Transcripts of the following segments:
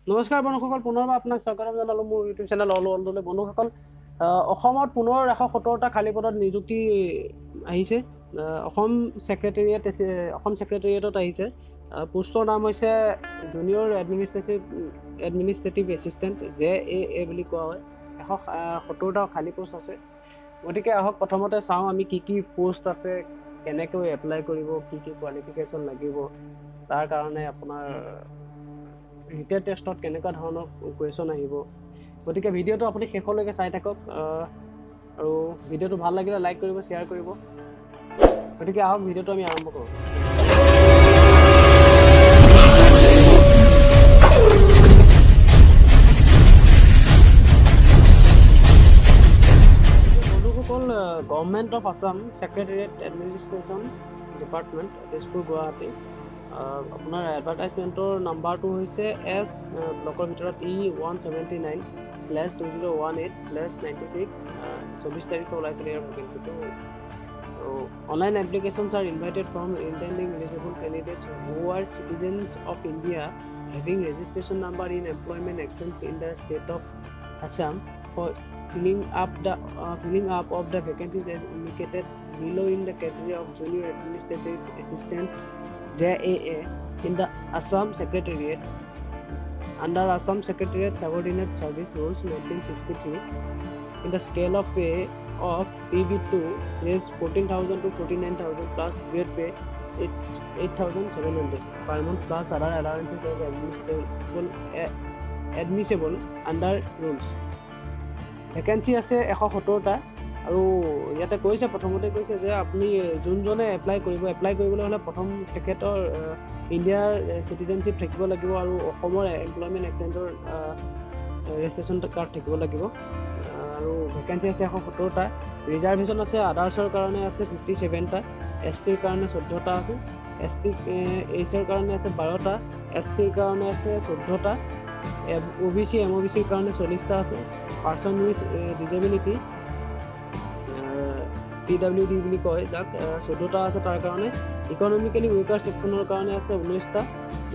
নমস্কাৰ বন্ধুসকল, পুনৰবাৰ আপোনাক স্বাগতম জনালোঁ মোৰ ইউটিউব চেনেল অল ৱৰ্ল্ডলৈ। বন্ধুসকল, অসমত পুনৰ 117টা খালী পদত নিযুক্তি আহিছে। অসম ছেক্ৰেটেৰিয়েটত আহিছে। পোষ্টৰ নাম হৈছে জুনিয়ৰ এডমিনিষ্ট্ৰেটিভ এছিষ্টেণ্ট, JAA বুলি কোৱা হয়। 117টা খালী পোষ্ট আছে। গতিকে আহক প্ৰথমতে চাওঁ আমি কি পোষ্ট আছে, কেনেকৈ এপ্লাই কৰিব, কি কোৱালিফিকেশ্যন লাগিব, তাৰ কাৰণে আপোনাৰ ৰিটেন টেষ্টত কেনেকুৱা ধৰণৰ কুৱেশ্যন আহিব। গতিকে ভিডিঅ'টো আপুনি শেষলৈকে চাই থাকক, আৰু ভিডিঅ'টো ভাল লাগিলে লাইক কৰিব, শ্বেয়াৰ কৰিব। গতিকে আহক ভিডিঅ'টো আমি আৰম্ভ কৰোঁ। বন্ধুসকল, government of Assam secretariat administration department, Tezpur, Guwahati. আপোনাৰ এডভাৰটাইজমেণ্টৰ নাম্বাৰটো হৈছে এছ ব্লকৰ ভিতৰত E179/2018/96, 24 তাৰিখে ওলাইছিলে ইয়াৰ ভেকেঞ্চিটো। Online applications are invited from intending eligible candidates who are citizens of India having registration number in employment exchange in the state of Assam for filling up of the vacancies as indicated below in the category of junior administrative assistant JAA in the Assam Secretariat under Assam Secretariat Subordinate Service Rules 1963. In the scale of pay of PB2 is 14,000 to 49,000 plus grade pay 8,700 per month plus other allowances as admissible under rules. Vacancy আছে 117টা। আৰু ইয়াতে কৈছে, প্ৰথমতে কৈছে যে আপুনি যোনজনে apply কৰিবলৈ হ'লে প্ৰথম তেখেতৰ ইণ্ডিয়াৰ চিটিজেনশ্বিপ থাকিব লাগিব আৰু অসমৰ এমপ্লয়মেণ্ট এক্সচেঞ্জৰ ৰেজিষ্ট্ৰেশ্যন কাৰ্ড থাকিব লাগিব। আৰু ভেকেঞ্চি আছে 117টা। ৰিজাৰ্ভেশ্যন আছে আদাৰ্ছৰ কাৰণে আছে 57টা, STৰ কাৰণে 14টা আছে, SCৰ কাৰণে আছে 12টা, SCৰ কাৰণে আছে 14টা, OBC MOBCৰ কাৰণে 40টা আছে, পাৰ্চন উইথ ডিজেবিলিটি PWD বুলি কয় যাক 14টা আছে তাৰ কাৰণে, ইকনমিকেলি উইকাৰ ছেকশ্যনৰ কাৰণে আছে 19টা,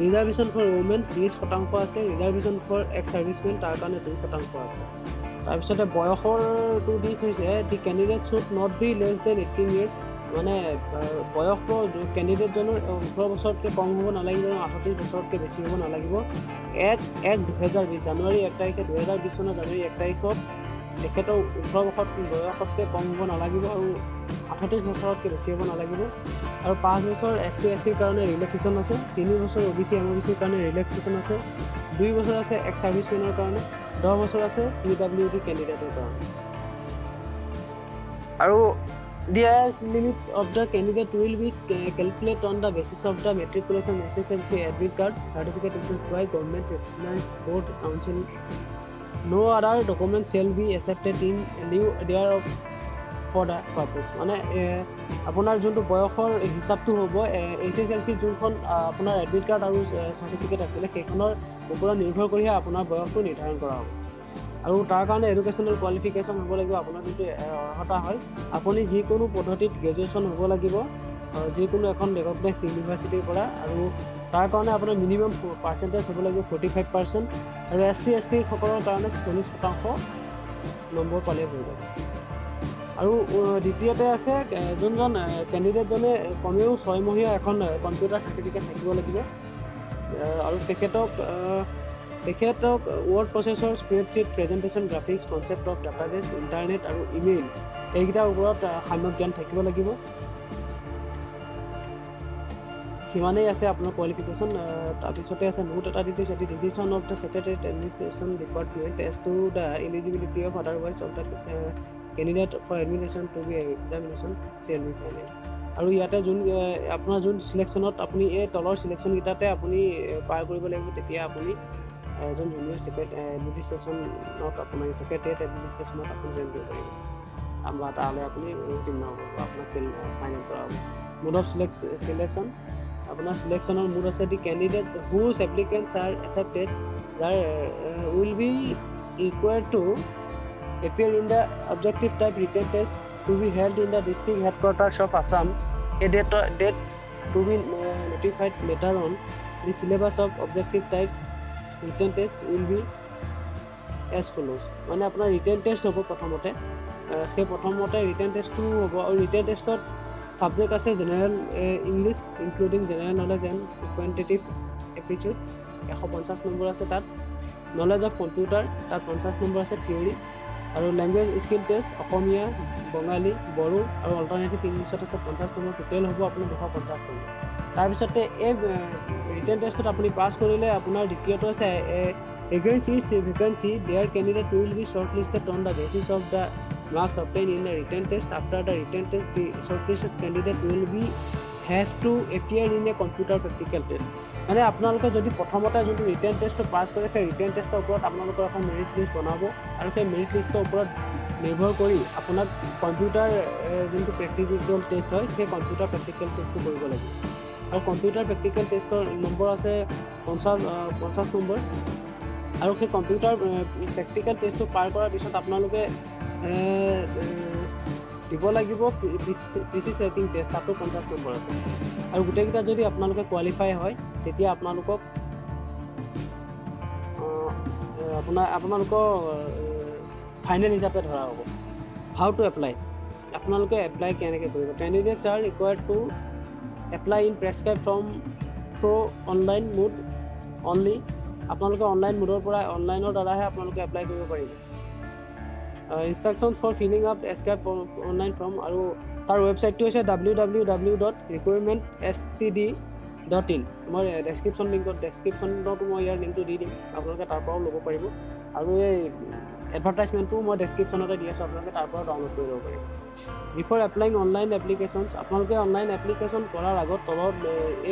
ৰিজাৰ্ভেশ্যন ফৰ ওমেন 20% আছে, ৰিজাৰ্ভেশ্যন ফৰ এক্স ছাৰ্ভিচমেন তাৰ কাৰণে 2% আছে। তাৰপিছতে বয়সৰটো দি থৈছে, the candidate should not be less than 18 years, মানে বয়সটো কেণ্ডিডেটজনৰ 18 বছৰতকৈ কম হ'ব নালাগিব, 38 বছৰতকৈ বেছি হ'ব নালাগিব। 1/1/2020 জানুৱাৰী 1 তাৰিখে 2020 চনৰ জানুৱাৰী 1 তাৰিখত তেখেতৰ 18 বয়সতকৈ কম হ'ব নালাগিব আৰু 38 বছৰতকৈ বেছি হ'ব নালাগিব। আৰু 5 বছৰ ST SCৰ কাৰণে ৰিলেক্সেশ্যন আছে, 3 বছৰ OBC MOBCৰ কাৰণে ৰিলেক্সেশ্যন আছে, 2 বছৰ আছে এক্স ছাৰ্ভিচমেনৰ কাৰণে, 10 বছৰ আছে PWD কেণ্ডিডেটৰ কাৰণে। আৰু the age limit of the candidate will be calculated on the basis of the matriculation SSLC admit card certificate issued by government recognized board council. No other documents shall be accepted in lieu thereof for the purpose. মানে আপোনাৰ যোনটো বয়সৰ হিচাপটো হ'ব, SSLC যোনখন আপোনাৰ admit card আৰু certificate আছিলে সেইখনৰ ওপৰত নিৰ্ভৰ কৰিহে আপোনাৰ বয়সটো নিৰ্ধাৰণ কৰা হ'ব। আৰু তাৰ কাৰণে এডুকেশ্যনেল কোৱালিফিকেশ্যন হ'ব লাগিব। আপোনাৰ যোনটো অৰ্হতা হয়, আপুনি যিকোনো পদ্ধতিত গ্ৰেজুৱেশ্যন হ'ব লাগিব, যিকোনো এখন ৰেকগনাইজ ইউনিভাৰ্চিটিৰ পৰা, আৰু তাৰ কাৰণে আপোনাৰ মিনিমাম পাৰ্চেণ্টেজ হ'ব লাগিব 45%, আৰু SC ST সকলৰ কাৰণে 40% নম্বৰ পালে হৈ যাব। আৰু দ্বিতীয়তে আছে যোনজন কেণ্ডিডেটজনে কমেও 6 মহীয়া এখন কম্পিউটাৰ চাৰ্টিফিকেট থাকিব লাগিব, আৰু তেখেতক word processor, spreadsheet, presentation, graphics, concept of database, internet আৰু ইমেইল এইকেইটাৰ ওপৰত সম্যক জ্ঞান থাকিব লাগিব। সিমানেই আছে আপোনাৰ কোৱালিফিকেশ্যন। তাৰপিছতে আছে নোট এটা দি থৈছে, the decision of the secretariat administration department as to the eligibility of otherwise of the candidate for administration to be examination shall be final. আৰু ইয়াতে আপোনাৰ যোন চিলেকশ্যনত আপুনি এই তলৰ চিলেকশ্যনকেইটাতে আপুনি পাৰ কৰিব লাগিব, তেতিয়া আপুনি এজন জুনিয়ৰ এডমিনিষ্ট্ৰেশ্যনত আপোনাৰ ছেক্ৰেটেৰিয়েট এডমিনিষ্ট্ৰেশ্যনত আপুনি জইন কৰিব পাৰিব, বা তাহলে আপুনি উত্তীৰ্ণ হ'ব, আপোনাক ফাইনেল কৰা হ'ব। মোড অফ চিলেকশ্যন, আপোনাৰ চিলেকশ্যনৰ মোড আছে the candidate whose applicants are accepted যাৰ will be required to appear in the objective type written test to be held in the district headquarters of Assam. A date to be notified later on. The syllabus of objective types written test will be as follows. মানে আপোনাৰ written test হ'ব প্ৰথমতে সেই প্ৰথমতে written testটো হ'ব আৰু written testত subject আছে general English including general knowledge and quantitative aptitude 150 number আছে তাত knowledge of computer তাত 50 নম্বৰ আছে theory আৰু language skill test অসমীয়া বঙালী বড়ো আৰু অল্টাৰনেটিভ ইংলিছত আছে 50 নম্বৰ টোটেল হ'ব আপোনাৰ 250 নম্বৰ তাৰপিছতে এই ৰিটেন টেষ্টত আপুনি পাছ কৰিলে আপোনাৰ দ্বিতীয়টো আছে against each vacancy their candidate will be shortlisted on the basis of the marks obtained in the written test. After the written test the shortlisted candidate will be have to appear in a computer practical test. মানে আপোনালোকে যদি প্ৰথমতে যোনটো written টেষ্টটো পাছ কৰে সেই written টেষ্টৰ ওপৰত আপোনালোকৰ এখন মেৰিট লিষ্ট বনাব আৰু সেই মেৰিট লিষ্টৰ ওপৰত নিৰ্ভৰ কৰি আপোনাক কম্পিউটাৰ যোনটো প্ৰেক্টিকেল টেষ্ট হয় সেই কম্পিউটাৰ প্ৰেক্টিকেল টেষ্টটো কৰিব লাগিব আৰু কম্পিউটাৰ প্ৰেক্টিকেল টেষ্টৰ নম্বৰ আছে 50 নম্বৰ আৰু সেই কম্পিউটাৰ প্ৰেক্টিকেল টেষ্টটো পাৰ কৰাৰ পিছত আপোনালোকে দিব লাগিব পিচি চেটিং টেষ্ট তাতো 50 নম্বৰ আছে আৰু গোটেইকেইটা যদি আপোনালোকে কোৱালিফাই হয় তেতিয়া আপোনালোকক আপোনালোকৰ ফাইনেল হিচাপে ধৰা হ'ব হাউ টু এপ্লাই আপোনালোকে এপ্লাই কেনেকৈ কৰিব candidates R required two apply in prescribe from through online mode only আপোনালোকে অনলাইন মোডৰ পৰা অনলাইনৰ দ্বাৰাহে আপোনালোকে এপ্লাই কৰিব পাৰিব instructions for filling up escape online form আৰু তাৰ ৱেবছাইটটো হৈছে www.recruitmentstd.in মই ডেছক্ৰিপশ্যনতো মই ইয়াৰ লিংকটো দি দিম আপোনালোকে তাৰ পৰাও ল'ব পাৰিব আৰু এই এডভাৰটাইজমেণ্টটো মই ডেছক্ৰিপশ্যনতে দি আছোঁ আপোনালোকে তাৰ পৰা ডাউনলোড কৰি ল'ব পাৰিব বিফৰ এপ্লাইং অনলাইন এপ্লিকেশ্যনছ আপোনালোকে অনলাইন এপ্লিকেশ্যন কৰাৰ আগত তলত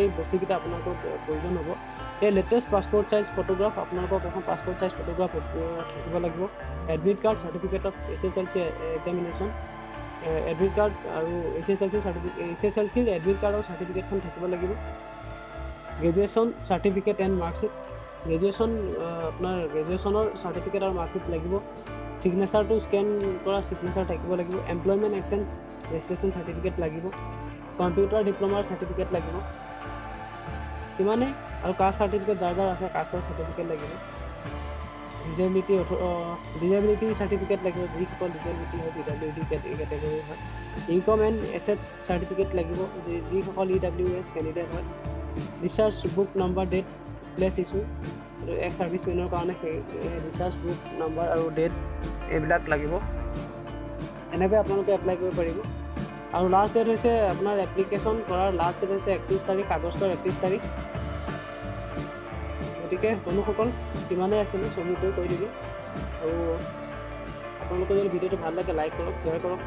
এই বস্তুকেইটা আপোনালোকৰ প্ৰয়োজন হ'ব এই লেটেষ্ট পাছপোৰ্ট চাইজ ফটোগ্ৰাফ আপোনালোকক এখন পাছপোৰ্ট চাইজ ফটোগ্ৰাফ থাকিব লাগিব admit card certificate of SSLC examination admit card আৰু SSLCৰ এডমিট কাৰ্ড আৰু চাৰ্টিফিকেটখন থাকিব লাগিব graduation certificate and marksheet graduation আপোনাৰ গ্ৰেজুৱেশ্যনৰ চাৰ্টিফিকেট আৰু মাৰ্কশ্বিট লাগিব ছিগনেচাৰটো স্কেন কৰা ছিগনেচাৰ থাকিব লাগিব এমপ্লয়মেণ্ট এক্সচেঞ্জ ৰেজিষ্ট্ৰেশ্যন চাৰ্টিফিকেট লাগিব কম্পিউটাৰ ডিপ্ল'মাৰ চাৰ্টিফিকেট লাগিব সিমানেই আৰু কাষ্ট চাৰ্টিফিকেট যাৰ আছে কাষ্টৰ চাৰ্টিফিকেট লাগিব ডিজেবিলিটি চাৰ্টিফিকেট লাগিব যিসকল ডিজেবিলিটি হয় PWD কেটেগৰী হয় ইনকম এণ্ড এছেটছ চাৰ্টিফিকেট লাগিব যিসকল EWS কেণ্ডিডেট হয় research book number date place issue ex ছাৰ্ভিচমেনৰ কাৰণে সেই ৰিচাৰ্চ বুক নাম্বাৰ আৰু ডেট এইবিলাক লাগিব এনেকৈ আপোনালোকে এপ্লাই কৰিব পাৰিব আৰু লাষ্ট ডেট হৈছে আপোনাৰ এপ্লিকেশ্যন কৰাৰ লাষ্ট ডেট হৈছে 31 তাৰিখ আগষ্টৰ 31 তাৰিখ গতিকে বন্ধুসকল কিমানেই আছিলে চমুকৈ কৈ দিলোঁ আৰু আপোনালোকে যদি ভিডিঅ'টো ভাল লাগে লাইক কৰক শ্বেয়াৰ কৰক